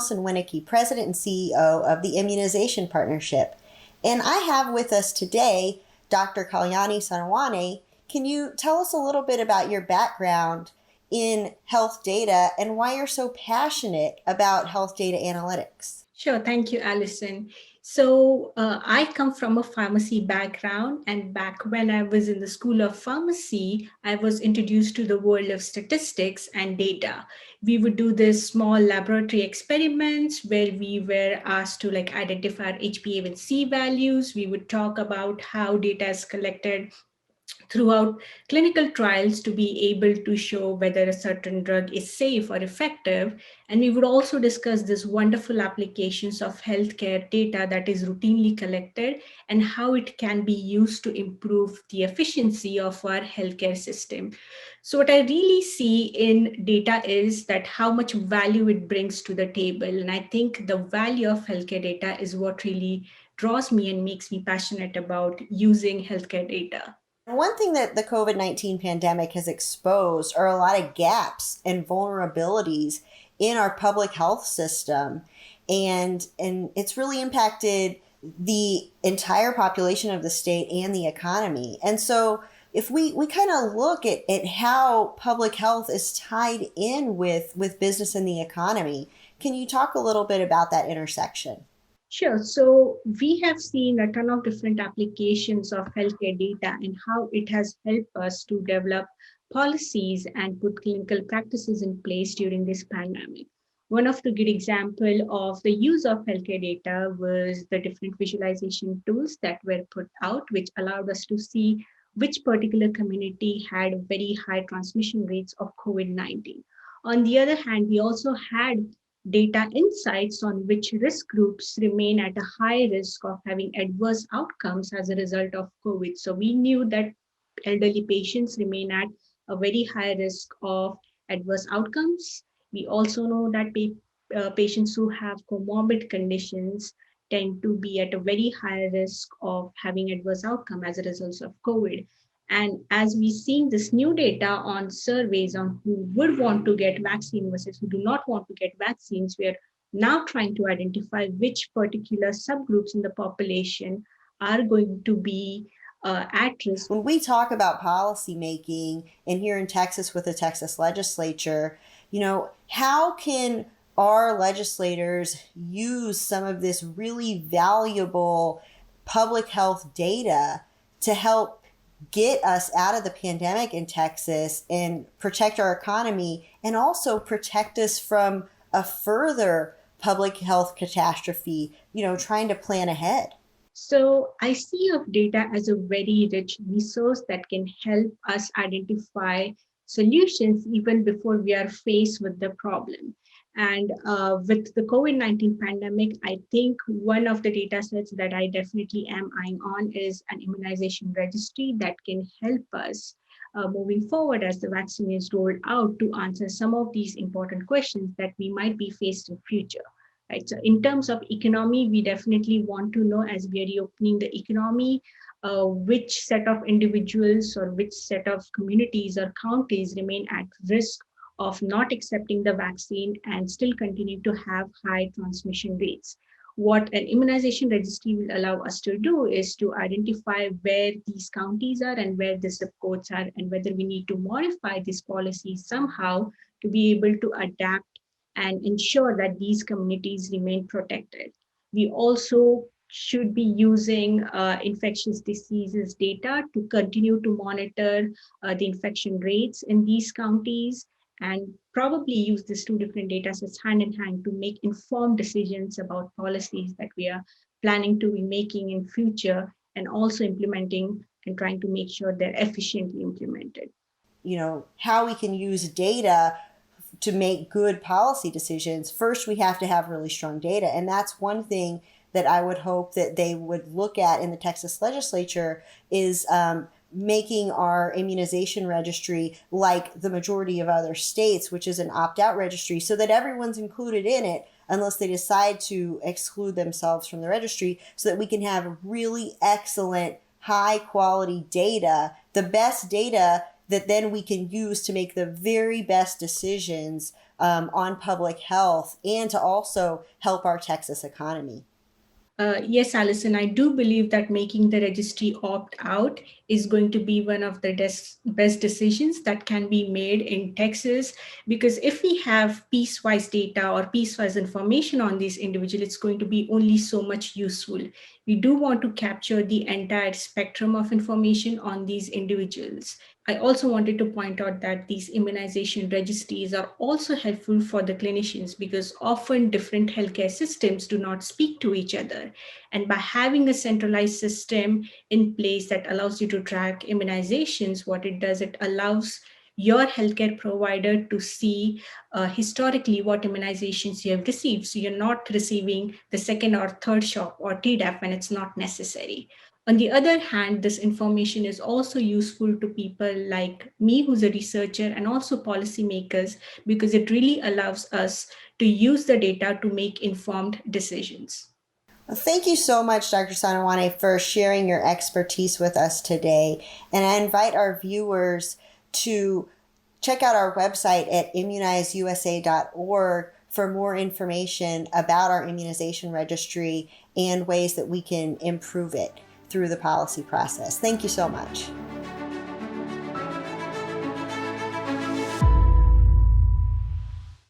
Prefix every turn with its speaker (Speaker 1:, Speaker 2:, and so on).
Speaker 1: Allison Winnike, President and CEO of the Immunization Partnership. And I have with us today Dr. Kalyani Sonawane. Can you tell us a little bit about your background in health data and why you're so passionate about health data analytics?
Speaker 2: Sure. Thank you, Allison. So I come from a pharmacy background, and back when I was in the School of Pharmacy, I was introduced to the world of statistics and data. We would do this small laboratory experiments where we were asked to identify HbA1c values. We would talk about how data is collected throughout clinical trials to be able to show whether a certain drug is safe or effective. And we would also discuss these wonderful applications of healthcare data that is routinely collected and how it can be used to improve the efficiency of our healthcare system. So what I really see in data is that how much value it brings to the table. And I think the value of healthcare data is what really draws me and makes me passionate about using healthcare data.
Speaker 1: One thing that the COVID-19 pandemic has exposed are a lot of gaps and vulnerabilities in our public health system. And it's really impacted the entire population of the state and the economy. And so if we kind of look at how public health is tied in with business and the economy, can you talk a little bit about that intersection?
Speaker 2: Sure. So we have seen a ton of different applications of healthcare data and how it has helped us to develop policies and put clinical practices in place during this pandemic. One of the good example of the use of healthcare data was the different visualization tools that were put out, which allowed us to see which particular community had very high transmission rates of COVID-19. On the other hand, we also had data insights on which risk groups remain at a high risk of having adverse outcomes as a result of COVID. So we knew that elderly patients remain at a very high risk of adverse outcomes. We also know that patients who have comorbid conditions tend to be at a very high risk of having adverse outcome as a result of COVID. And as we've seen this new data on surveys on who would want to get vaccine versus who do not want to get vaccines, we are now trying to identify which particular subgroups in the population are going to be at risk.
Speaker 1: When we talk about policy making, and here in Texas with the Texas legislature, how can our legislators use some of this really valuable public health data to help get us out of the pandemic in Texas and protect our economy, and also protect us from a further public health catastrophe, trying to plan ahead?
Speaker 2: So I see of data as a very rich resource that can help us identify solutions even before we are faced with the problem. And with the COVID-19 pandemic, I think one of the data sets that I definitely am eyeing on is an immunization registry that can help us moving forward as the vaccine is rolled out to answer some of these important questions that we might be faced in future. Right. So in terms of economy, we definitely want to know, as we are reopening the economy, which set of individuals or which set of communities or counties remain at risk of not accepting the vaccine and still continue to have high transmission rates. What an immunization registry will allow us to do is to identify where these counties are and where the zip codes are, and whether we need to modify this policy somehow to be able to adapt and ensure that these communities remain protected. We also should be using infectious diseases data to continue to monitor the infection rates in these counties, and probably use these two different data sets hand in hand to make informed decisions about policies that we are planning to be making in future, and also implementing and trying to make sure they're efficiently implemented.
Speaker 1: How we can use data to make good policy decisions. First, we have to have really strong data. And that's one thing that I would hope that they would look at in the Texas legislature is making our immunization registry like the majority of other states, which is an opt-out registry, so that everyone's included in it unless they decide to exclude themselves from the registry, so that we can have really excellent, high quality data, the best data that then we can use to make the very best decisions on public health and to also help our Texas economy.
Speaker 2: Yes, Allison, I do believe that making the registry opt out is going to be one of the best decisions that can be made in Texas. Because if we have piecewise data or piecewise information on these individuals, it's going to be only so much useful. We do want to capture the entire spectrum of information on these individuals. I also wanted to point out that these immunization registries are also helpful for the clinicians because often different healthcare systems do not speak to each other. And by having a centralized system in place that allows you to track immunizations, what it does, it allows your healthcare provider to see historically what immunizations you have received. So you're not receiving the second or third shot or Tdap when it's not necessary. On the other hand, this information is also useful to people like me, who's a researcher, and also policymakers, because it really allows us to use the data to make informed decisions.
Speaker 1: Well, thank you so much, Dr. Sonawane, for sharing your expertise with us today. And I invite our viewers to check out our website at immunizeusa.org for more information about our immunization registry and ways that we can improve it through the policy process. Thank you so much.